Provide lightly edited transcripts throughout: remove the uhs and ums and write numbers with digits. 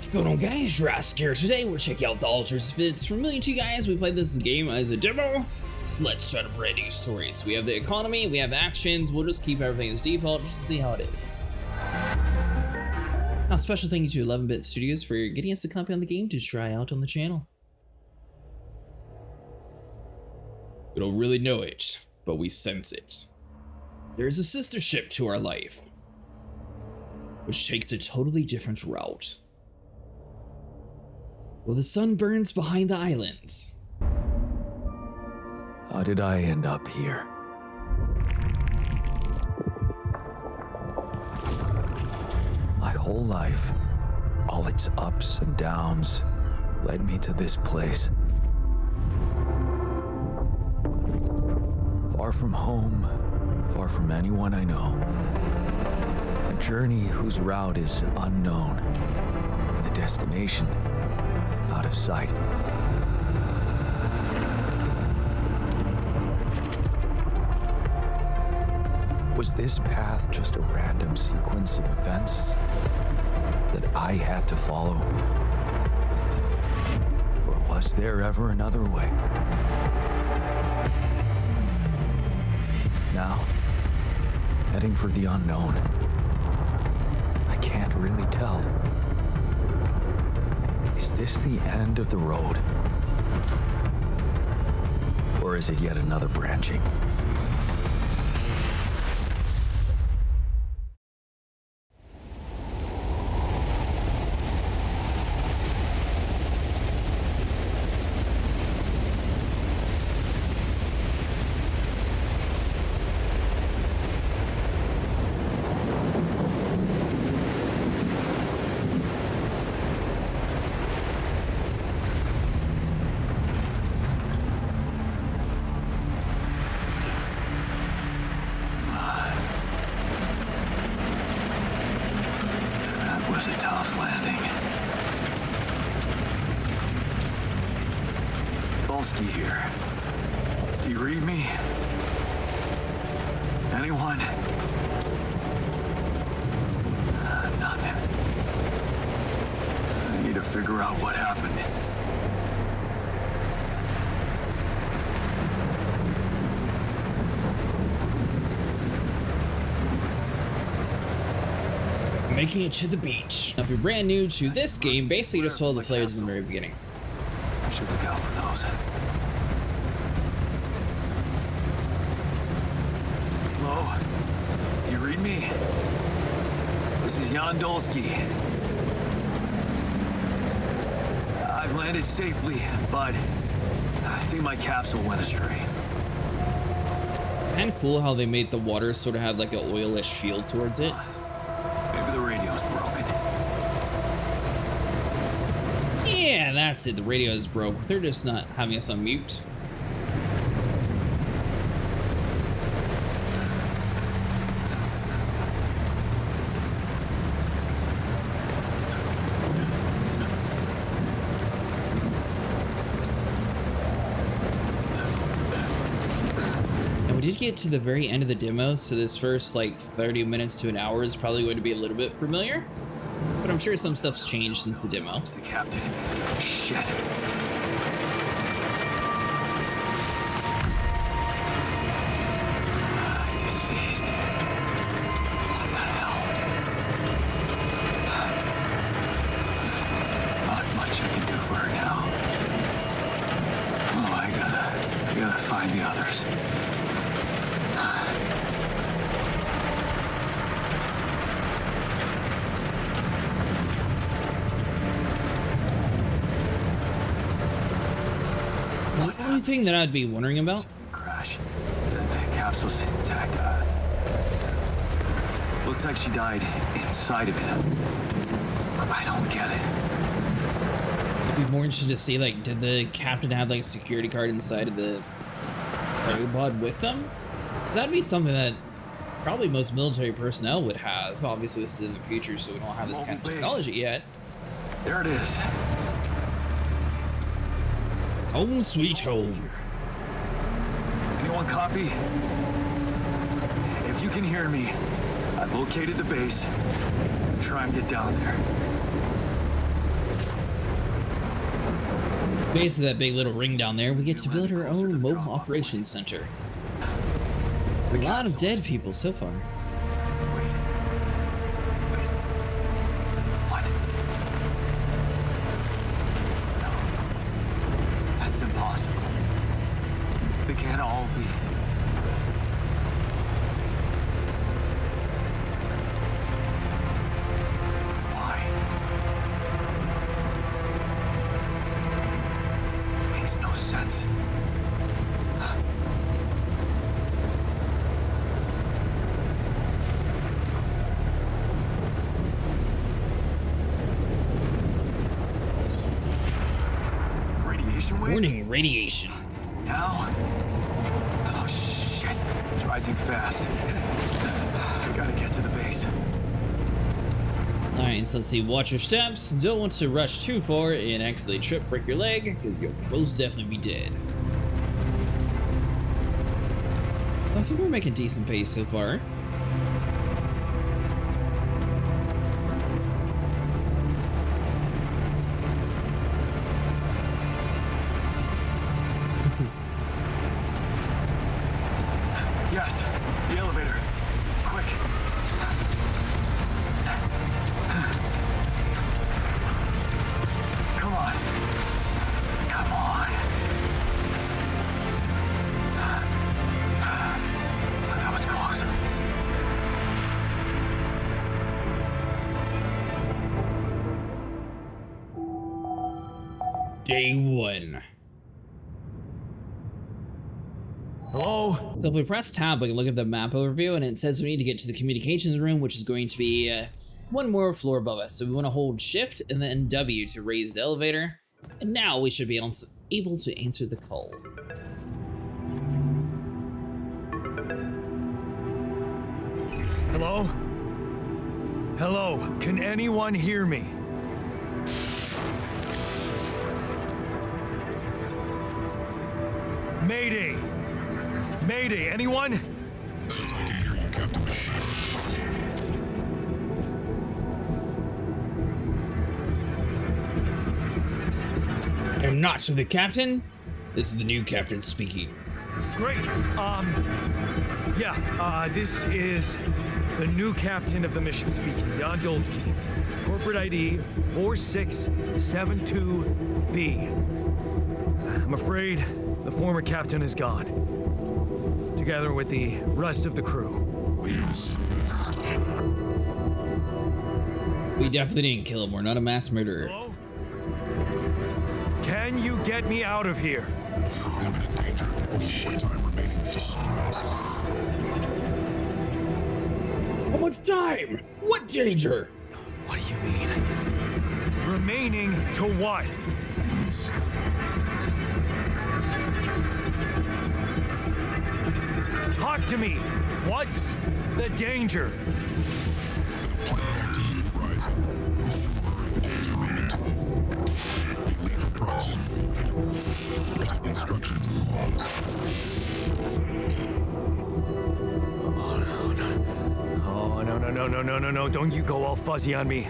What's going on, guys? Jurassic here. Today we're checking out the alters. If it's familiar to you guys, we played this game as a demo. So let's start a brand new story. So we have the economy, we have actions. We'll just keep everything as default just to see how it is. Now, special thank you to 11-Bit Studios for getting us a copy on the game to try out on the channel. We don't really know it, but we sense it. There is a sister ship to our life, which takes a totally different route. Well, the sun burns behind the islands. How did I end up here? My whole life, all its ups and downs, led me to this place. Far from home, far from anyone I know. A journey whose route is unknown, and the destination out of sight. Was this path just a random sequence of events that I had to follow? Or was there ever another way? Now, heading for the unknown. I can't really tell. Is this the end of the road? Or is it yet another branching? Was a tough landing. Polsky here. Do you read me? Anyone? Nothing. I need to figure out what happened. Making it to the beach. Now, if you're brand new to this game, basically just follow the flares in the very beginning. I should look out for those. Hello? You read me? This is Jan Dolsky. I've landed safely, but I think my capsule went astray. And cool how they made the water sort of have like an oilish feel towards it. Maybe the radio's broken. Yeah, that's it. The radio is broke. They're just not having us on mute. And we did get to the very end of the demo, so this first like 30 minutes to an hour is probably going to be a little bit familiar. But I'm sure some stuff's changed since the demo. It's the captain. Shit. Deceased. What the hell? Not much I can do for her now. Oh, I gotta find the others. The only thing that I'd be wondering about, Crash. The capsule's intact. Looks like she died inside of it. I don't get it. I'd be more interested to see, like, did the captain have like a security card inside of the cargo pod with them? Because that'd be something that probably most military personnel would have. Obviously, this is in the future, so we don't have this kind of technology yet. There it is. Home sweet home. Anyone copy? If you can hear me, I've located the base. Try and get down there. Base of that big little ring down there, we get to build our own mobile operations center. A lot of dead people so far. Wait. What? No. That's impossible. They can't all be. Why? Makes no sense. Radiation wave? Warning, radiation. Now? Oh shit. It's rising fast. I gotta get to the base. Alright, so let's see. Watch your steps. Don't want to rush too far and accidentally break your leg, because you'll most definitely be dead. I think we're making decent pace so far. Yes, the elevator. Quick. Come on. Come on. That was close. Day 1. Hello? So if we press tab, we can look at the map overview, and it says we need to get to the communications room, which is going to be one more floor above us. So we want to hold shift and then W to raise the elevator. And now we should be able to answer the call. Hello? Hello? Can anyone hear me? Mayday! Mayday, anyone? I can hear you, Captain Machine. I'm not the captain. This is the new captain speaking. Great. This is the new captain of the mission speaking, Jan Dolsky. Corporate ID 4672B. I'm afraid the former captain is gone, together with the rest of the crew. We definitely didn't kill him. We're not a mass murderer. Hello? Can you get me out of here? Imminent danger. Only one time remaining. How much time? What danger? What do you mean? Remaining to what? Talk to me. What's the danger? Planet activity rising. Days remain. Be lethal process involved. Instructions in the logs. Oh, no. Don't you go all fuzzy on me.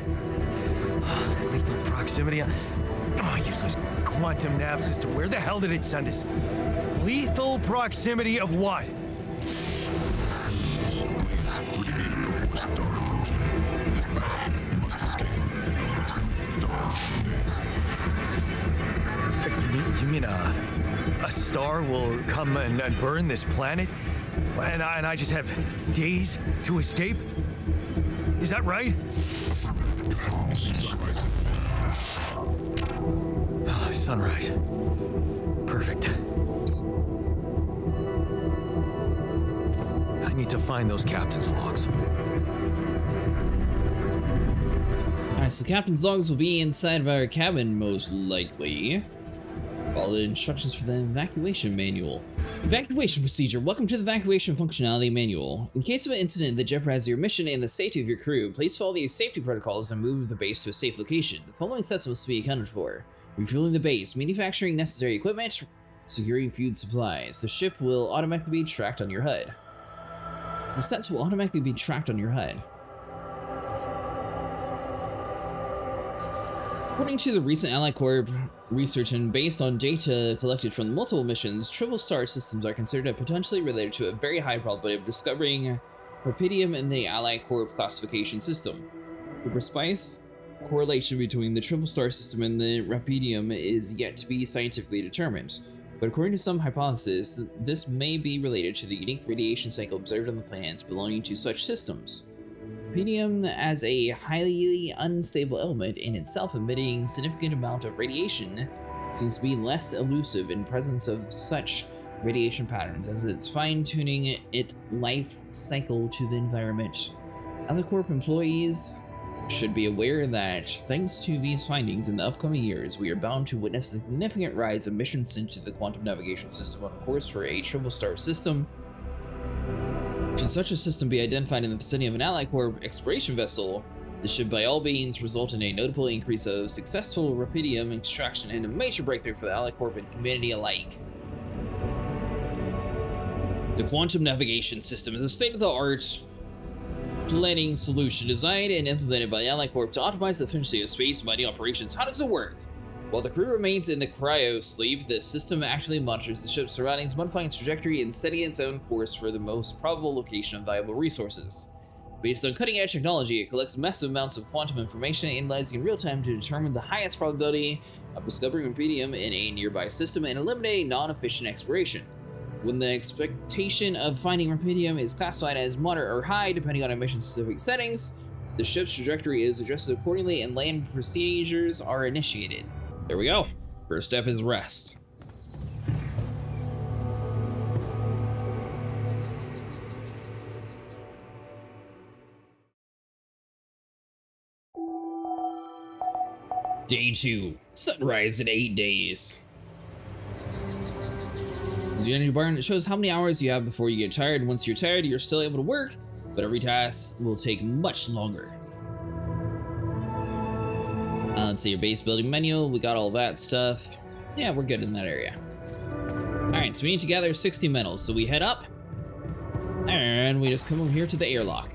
Lethal proximity. Oh, useless quantum nav system. Where the hell did it send us? Lethal proximity of what? You mean a star will come and burn this planet? And I just have days to escape? Is that right? Sunrise. Perfect. I need to find those captain's logs. Alright, so the captain's logs will be inside of our cabin, most likely. Follow the instructions for the evacuation manual. Evacuation procedure. Welcome to the evacuation functionality manual. In case of an incident that jeopardizes your mission and the safety of your crew, please follow these safety protocols and move the base to a safe location. The following steps must be accounted for: refueling the base, manufacturing necessary equipment, securing food supplies. The ship will automatically be tracked on your HUD. The stats will automatically be tracked on your HUD. According to the recent Allied Corps research, and based on data collected from multiple missions, triple star systems are considered potentially related to a very high probability of discovering Repidium in the Allied Corp classification system. The precise correlation between the triple star system and the Repidium is yet to be scientifically determined, but according to some hypotheses, this may be related to the unique radiation cycle observed on the planets belonging to such systems. Repidium, as a highly unstable element in itself emitting significant amount of radiation, seems to be less elusive in presence of such radiation patterns, as it's fine-tuning its life cycle to the environment. Corp employees should be aware that, thanks to these findings, in the upcoming years, we are bound to witness a significant rise of missions into the quantum navigation system on course for a triple star system. Should such a system be identified in the vicinity of an Allied Corp exploration vessel, this should by all means result in a notable increase of successful Repidium extraction and a major breakthrough for the Allied Corp and humanity alike. The quantum navigation system is a state-of-the-art planning solution designed and implemented by the Allied Corp to optimize the efficiency of space mining operations. How does it work? While the crew remains in the cryo sleep, the system actually monitors the ship's surroundings, modifying its trajectory and setting its own course for the most probable location of valuable resources. Based on cutting-edge technology, it collects massive amounts of quantum information, analyzing in real time to determine the highest probability of discovering Repidium in a nearby system and eliminate non-efficient exploration. When the expectation of finding Repidium is classified as moderate or high, depending on mission-specific settings, the ship's trajectory is adjusted accordingly and land procedures are initiated. There we go. First step is rest. Day 2. Sunrise in 8 days. The Unity bar shows how many hours you have before you get tired. Once you're tired, you're still able to work, but every task will take much longer. Let's see your base building menu. We got all that stuff. Yeah, we're good in that area. Alright, so we need to gather 60 metals. So we head up, and we just come over here to the airlock.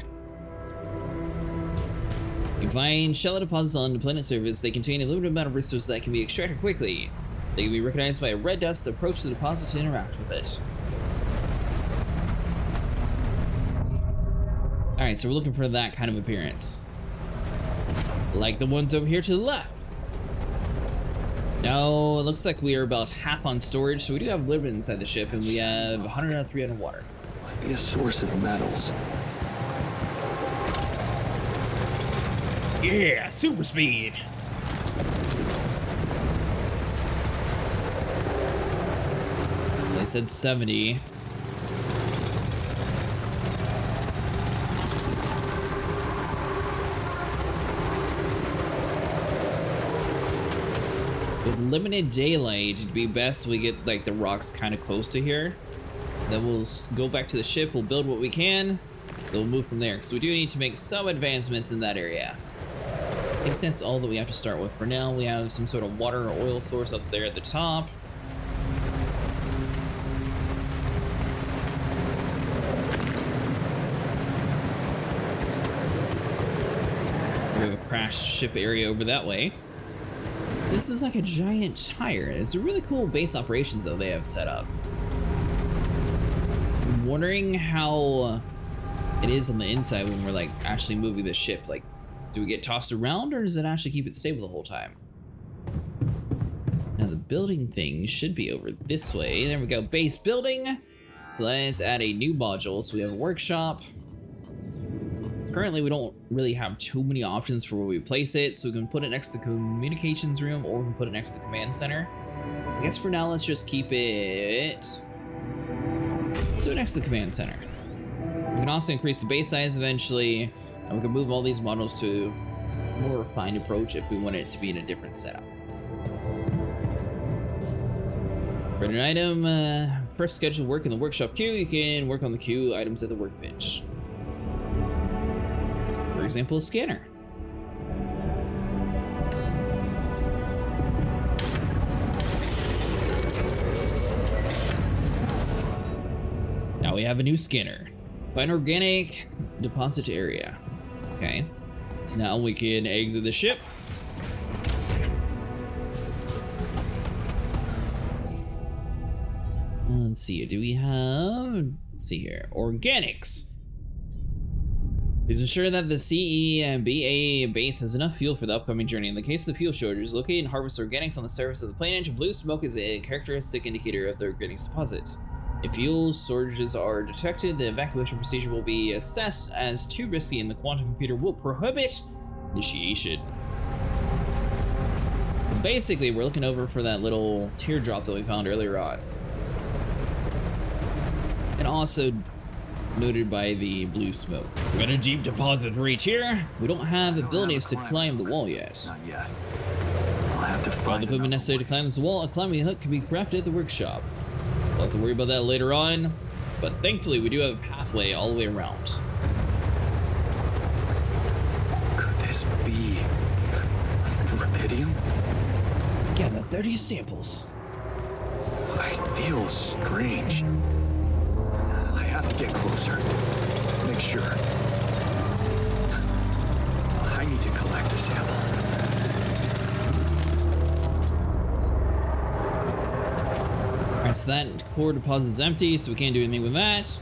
You can find shallow deposits on the planet's surface. They contain a limited amount of resources that can be extracted quickly. They can be recognized by a red dust. Approach the deposit to interact with it. Alright, so we're looking for that kind of appearance. Like the ones over here to the left. Now, it looks like we are about half on storage, so we do have a little bit inside the ship, and we have 100 out of 3 underwater. Might be a source of metals. Yeah, super speed. They said 70. With limited daylight, it'd be best we get like the rocks kind of close to here. Then we'll go back to the ship, we'll build what we can, then we'll move from there, because we do need to make some advancements in that area. I think that's all that we have to start with for now. We have some sort of water or oil source up there at the top. We have a crashed ship area over that way. This is like a giant tire. It's a really cool base operations though they have set up. I'm wondering how it is on the inside when we're like actually moving the ship. Like, do we get tossed around or does it actually keep it stable the whole time? Now the building thing should be over this way. There we go, base building. So let's add a new module. So we have a workshop. Currently, we don't really have too many options for where we place it, so we can put it next to the communications room or we can put it next to the command center. I guess for now, let's just keep it so next to the command center. We can also increase the base size eventually, and we can move all these models to a more refined approach if we want it to be in a different setup. For an item, first scheduled work in the workshop queue, you can work on the queue items at the workbench. For example, a scanner. Now we have a new scanner. Find organic deposit area. Okay. So now we can exit the ship. Let's see. Do we have? Let's see here. Organics. Please ensure that the CE and BA base has enough fuel for the upcoming journey. In the case of the fuel shortage, locate and harvest organics on the surface of the plane. Blue smoke is a characteristic indicator of the organics deposit. If fuel shortages are detected, the evacuation procedure will be assessed as too risky and the quantum computer will prohibit initiation. Basically, we're looking over for that little teardrop that we found earlier on. And also noted by the blue smoke. We've got a deep deposit reach here. We don't have abilities to climb the wall yet. Not yet. I'll have to All find the equipment another necessary to way. climb this wall, a climbing hook can be crafted at the workshop. We'll have to worry about that later on, but thankfully we do have a pathway all the way around. Could this be Repidium? Gather 30 samples. I feel strange. I have to get closer. Make sure. I need to collect a sample. Alright, so that core deposit's empty, so we can't do anything with that.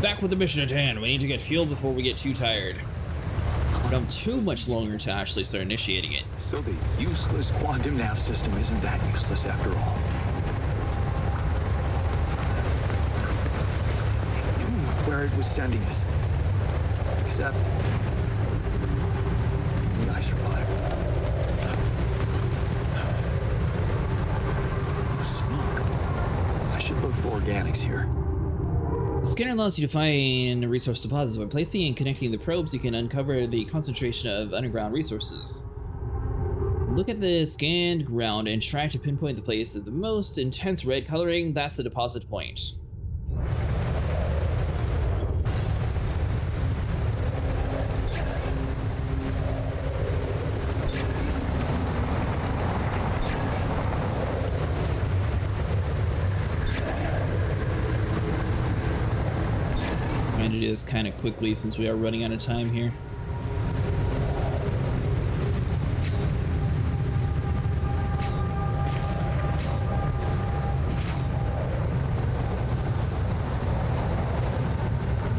Back with the mission at hand. We need to get fuel before we get too tired. We don't have too much longer to actually start initiating it. So the useless quantum nav system isn't that useless after all. It knew where it was sending us. Except... I survived. Oh, smoke. I should look for organics here. The scanner allows you to find resource deposits. By placing and connecting the probes, you can uncover the concentration of underground resources. Look at the scanned ground and try to pinpoint the place of the most intense red coloring. That's the deposit point. Trying to do this kind of quickly since we are running out of time here.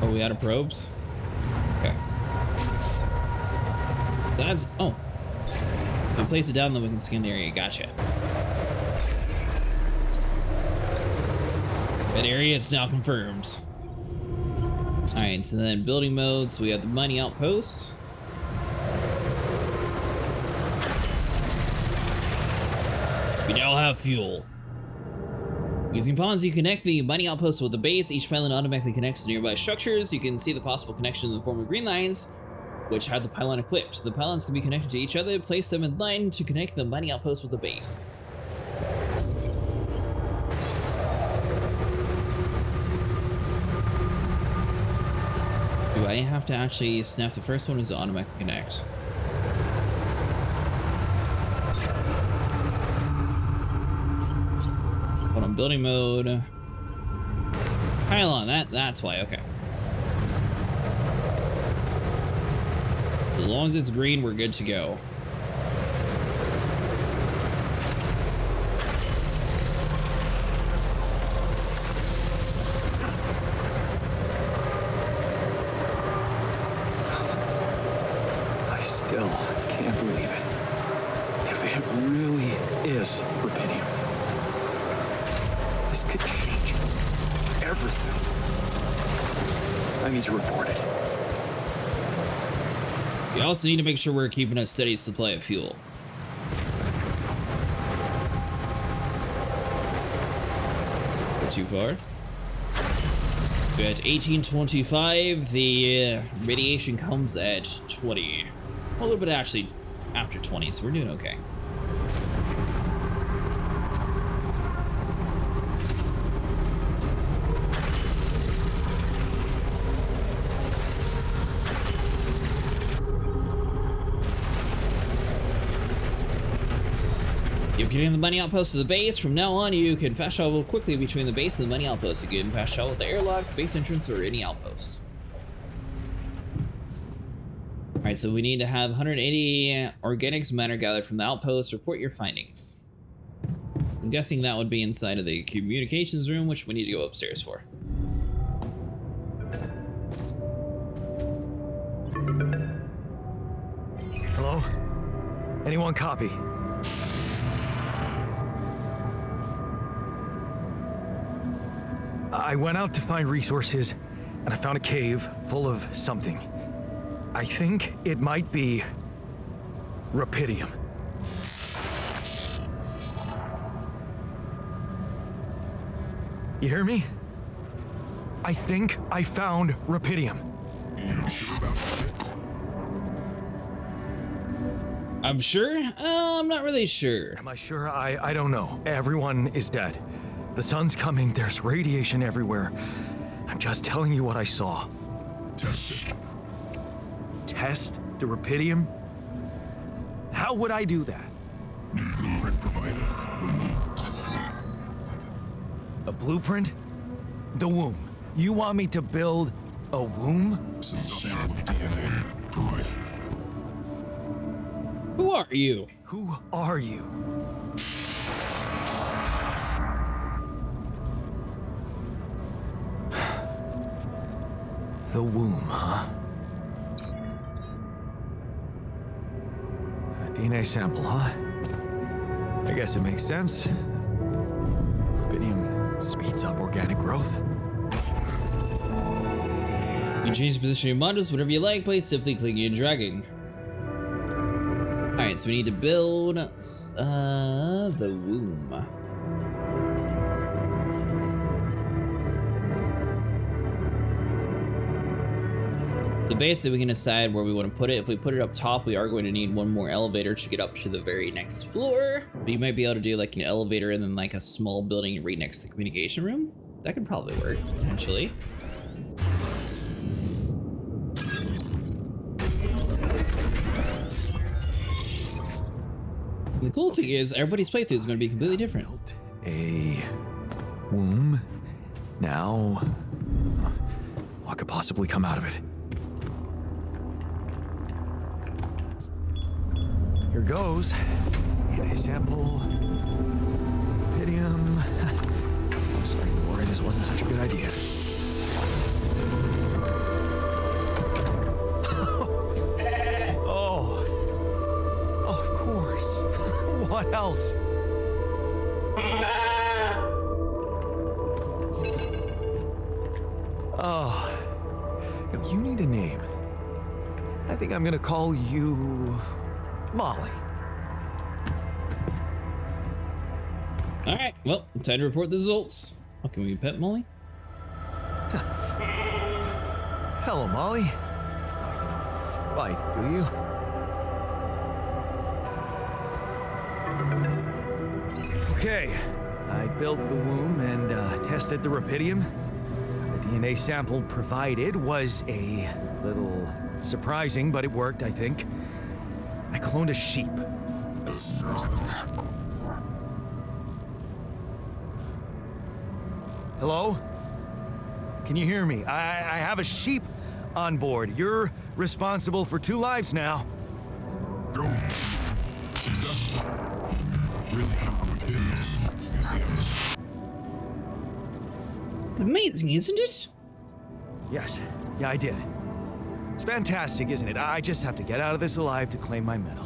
Oh, we out of probes? Okay. That's... oh. If we place it down, then we can scan the area. Gotcha. That area is now confirmed. Alright, so then building mode, so we have the mining outpost. We now have fuel. Using pawns, you connect the mining outpost with the base. Each pylon automatically connects to nearby structures. You can see the possible connection in the form of green lines, which have the pylon equipped. The pylons can be connected to each other. Place them in line to connect the mining outpost with the base. Do I have to actually snap the first one, or does it automatically connect? Hold on, building mode. Pylon, that's why, okay. As long as it's green, we're good to go. I still can't believe it. If it really is Repidium, this could change everything. I need to report it. We also need to make sure we're keeping a steady supply of fuel. Go too far. We're at 1825. The radiation comes at 20. A little bit actually after 20, so we're doing okay. You're getting the mining outpost to the base. From now on, you can fast travel quickly between the base and the mining outpost. You can fast travel with the airlock, base entrance, or any outpost. Alright, so we need to have 180 organics matter gathered from the outpost. Report your findings. I'm guessing that would be inside of the communications room, which we need to go upstairs for. Hello? Anyone copy? I went out to find resources, and I found a cave full of something. I think it might be Repidium. You hear me? I think I found Repidium. You sure about that? I'm sure? I'm not really sure. Am I sure? I don't know. Everyone is dead. The sun's coming, there's radiation everywhere. I'm just telling you what I saw. Test it. Test the Repidium? How would I do that? New blueprint provided. The womb. A blueprint? The womb. You want me to build a womb? Some sample of DNA provided. Who are you? Who are you? The womb, huh? A DNA sample, huh? I guess it makes sense. Repidium speeds up organic growth. You can change the position of your modules whatever you like by simply clicking and dragging. Alright, so we need to build the womb. So basically we can decide where we want to put it. If we put it up top, we are going to need one more elevator to get up to the very next floor. But you might be able to do like an elevator and then like a small building right next to the communication room. That could probably work, potentially. And the cool thing is everybody's playthrough is going to be completely different. Built a womb? Now, what could possibly come out of it? Here goes. DNA sample. Repidium. I'm starting to worry this wasn't such a good idea. Oh. Oh, of course. What else? Oh. You need a name. I think I'm gonna call you Molly. Alright, well, time to report the results. Oh, can we pet Molly? Hello, Molly. Oh, you don't bite, do you? Okay, I built the womb and tested the Repidium. The DNA sample provided was a little surprising, but it worked, I think. I cloned a sheep. Hello? Can you hear me? I have a sheep on board. You're responsible for 2 lives now. Go. Successful. Really found what it is. Museum. Amazing, isn't it? Yes, yeah, I did. It's fantastic, isn't it? I just have to get out of this alive to claim my medal.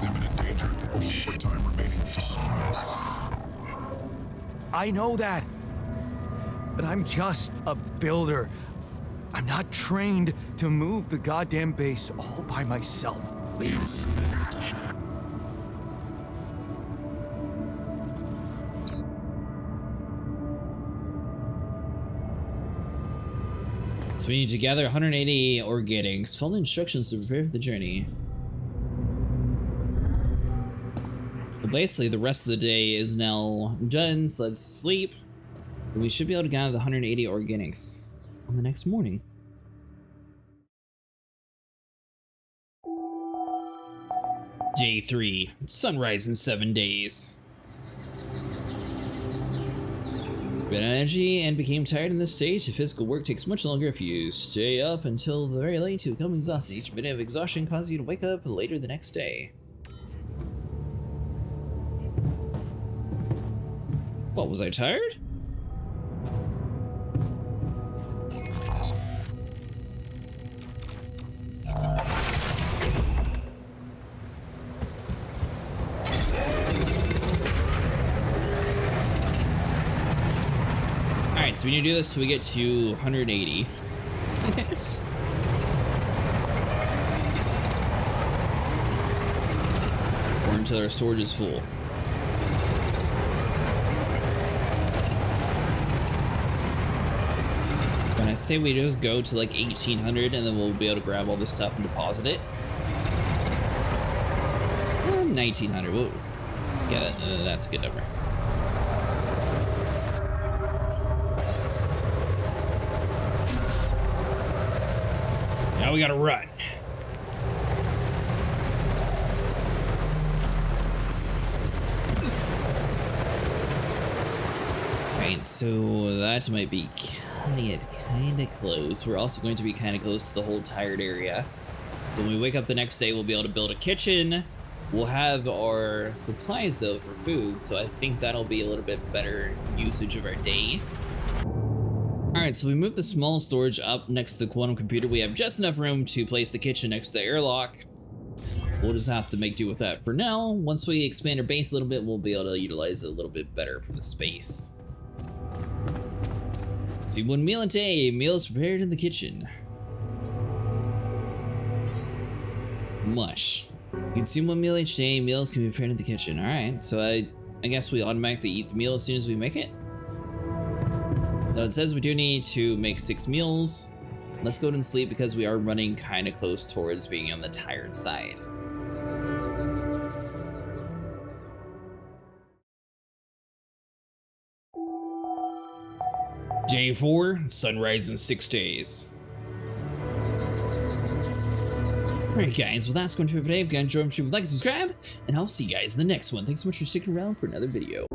Imminent danger. Only short time remaining to sunrise. I know that. But I'm just a builder. I'm not trained to move the goddamn base all by myself. It's So we need to gather 180 organics. Follow instructions to prepare for the journey. Well, basically, the rest of the day is now done, so let's sleep. We should be able to gather the 180 organics on the next morning. Day 3. Sunrise in 7 days. Ran out of energy and became tired in this stage. The physical work takes much longer if you stay up until very late to become exhausted. Each minute of exhaustion causes you to wake up later the next day. What, was I tired? Alright, so we need to do this till we get to 180. Or until our storage is full. When I say we just go to like 1800 and then we'll be able to grab all this stuff and deposit it. 1900. We'll, yeah, that's a good number. Now we gotta run. Right, so that might be kinda close. We're also going to be kinda close to the whole tired area. When we wake up the next day, we'll be able to build a kitchen. We'll have our supplies though for food, so I think that'll be a little bit better usage of our day. Alright, so we moved the small storage up next to the quantum computer. We have just enough room to place the kitchen next to the airlock. We'll just have to make do with that for now. Once we expand our base a little bit, we'll be able to utilize it a little bit better for the space. See, 1 meal a day, meals prepared in the kitchen. Mush. You can see 1 meal each day, meals can be prepared in the kitchen. Alright, so I guess we automatically eat the meal as soon as we make it. Now it says we do need to make 6 meals. Let's go and sleep because we are running kind of close towards being on the tired side. Day 4, sunrise in 6 days. Alright guys, well that's going to be it for today. If you guys enjoyed, make sure you like and subscribe, and I'll see you guys in the next one. Thanks so much for sticking around for another video.